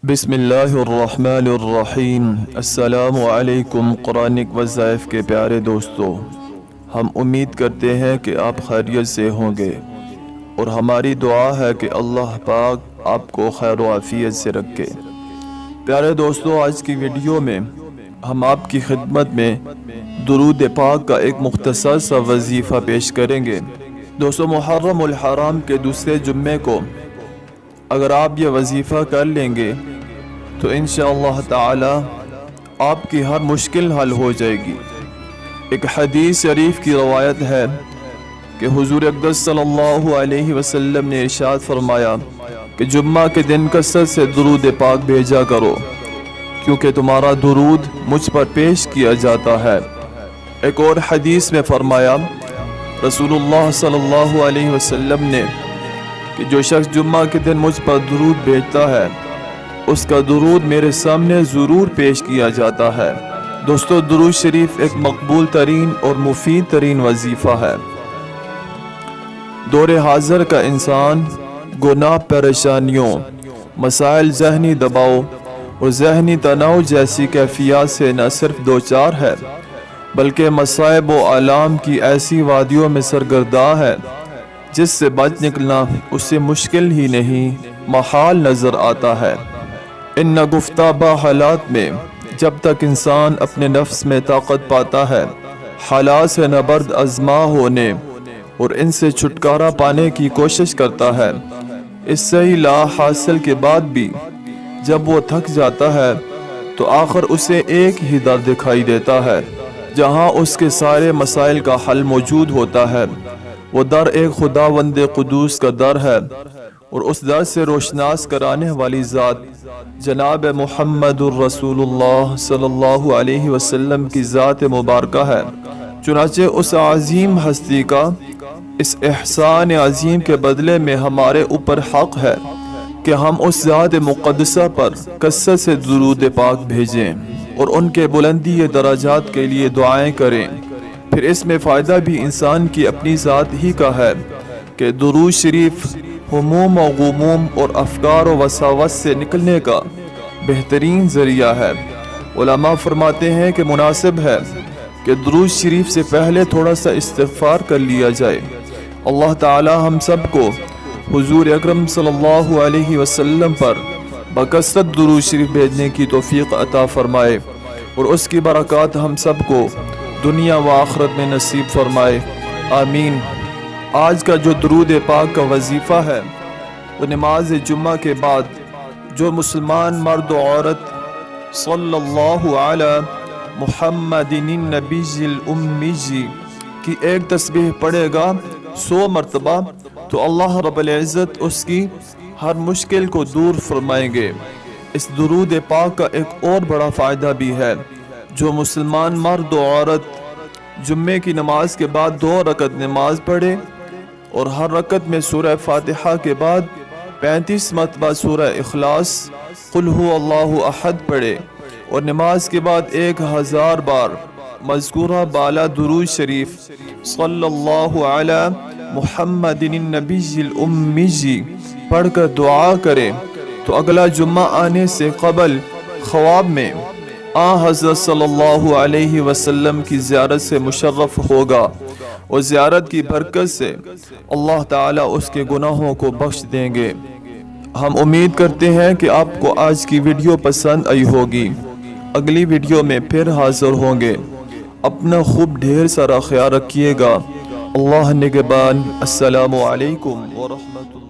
بسم اللہ الرحمن الرحیم۔ السلام علیکم قرآنک وظائف کے پیارے دوستو، ہم امید کرتے ہیں کہ آپ خیریت سے ہوں گے اور ہماری دعا ہے کہ اللہ پاک آپ کو خیر و عافیت سے رکھے۔ پیارے دوستو، آج کی ویڈیو میں ہم آپ کی خدمت میں درود پاک کا ایک مختصر سا وظیفہ پیش کریں گے۔ دوستو، محرم الحرام کے دوسرے جمعے کو اگر آپ یہ وظیفہ کر لیں گے تو انشاءاللہ تعالی آپ کی ہر مشکل حل ہو جائے گی۔ ایک حدیث شریف کی روایت ہے کہ حضور اقدس صلی اللہ علیہ وسلم نے ارشاد فرمایا کہ جمعہ کے دن کثرت سے درود پاک بھیجا کرو، کیونکہ تمہارا درود مجھ پر پیش کیا جاتا ہے۔ ایک اور حدیث میں فرمایا رسول اللہ صلی اللہ علیہ وسلم نے کہ جو شخص جمعہ کے دن مجھ پر درود بھیجتا ہے اس کا درود میرے سامنے ضرور پیش کیا جاتا ہے۔ دوستو، درود شریف ایک مقبول ترین اور مفید ترین وظیفہ ہے۔ دور حاضر کا انسان گناہ، پریشانیوں، مسائل، ذہنی دباؤ اور ذہنی تناؤ جیسی کیفیات سے نہ صرف دوچار ہے بلکہ مصائب و آلام کی ایسی وادیوں میں سرگرداں ہے جس سے بچ نکلنا اسے مشکل ہی نہیں محال نظر آتا ہے۔ ان ناگفتہ حالات میں جب تک انسان اپنے نفس میں طاقت پاتا ہے حالات سے نبرد آزما ہونے اور ان سے چھٹکارا پانے کی کوشش کرتا ہے، اس صحیح لا حاصل کے بعد بھی جب وہ تھک جاتا ہے تو آخر اسے ایک ہی در دکھائی دیتا ہے جہاں اس کے سارے مسائل کا حل موجود ہوتا ہے۔ وہ در ایک خداوند قدوس کا در ہے اور اس در سے روشناس کرانے والی ذات جناب محمد الرسول اللہ صلی اللہ علیہ وسلم کی ذات مبارکہ ہے۔ چنانچہ اس عظیم ہستی کا اس احسان عظیم کے بدلے میں ہمارے اوپر حق ہے کہ ہم اس ذات مقدسہ پر کثرت سے درود پاک بھیجیں اور ان کے بلندی درجات کے لیے دعائیں کریں۔ پھر اس میں فائدہ بھی انسان کی اپنی ذات ہی کا ہے کہ درود شریف ہموم و غموم اور افکار و وساوس سے نکلنے کا بہترین ذریعہ ہے۔ علماء فرماتے ہیں کہ مناسب ہے کہ درود شریف سے پہلے تھوڑا سا استغفار کر لیا جائے۔ اللہ تعالی ہم سب کو حضور اکرم صلی اللہ علیہ وسلم پر بکثرت درود شریف بھیجنے کی توفیق عطا فرمائے اور اس کی برکات ہم سب کو دنیا و آخرت میں نصیب فرمائے، آمین۔ آج کا جو درود پاک کا وظیفہ ہے وہ نماز جمعہ کے بعد جو مسلمان مرد و عورت صلی اللہ علی محمد النبی الامی کی ایک تسبیح پڑھے گا 100 مرتبہ تو اللہ رب العزت اس کی ہر مشکل کو دور فرمائیں گے۔ اس درود پاک کا ایک اور بڑا فائدہ بھی ہے۔ جو مسلمان مرد و عورت جمعے کی نماز کے بعد 2 رکعت نماز پڑھے اور ہر رکعت میں سورہ فاتحہ کے بعد 35 مرتبہ سورہ اخلاص قل هو اللہ احد پڑھے اور نماز کے بعد 1000 بار مذکورہ بالا درود شریف صلی اللہ علی محمد النبی الامی پڑھ کر دعا کرے تو اگلا جمعہ آنے سے قبل خواب میں حضرت صلی اللہ علیہ وسلم کی زیارت سے مشرف ہوگا اور زیارت کی برکت سے اللہ تعالیٰ اس کے گناہوں کو بخش دیں گے۔ ہم امید کرتے ہیں کہ آپ کو آج کی ویڈیو پسند آئی ہوگی۔ اگلی ویڈیو میں پھر حاضر ہوں گے۔ اپنا خوب ڈھیر سارا خیال رکھیے گا۔ اللہ نگہبان۔ السلام علیکم ورحمۃ اللہ۔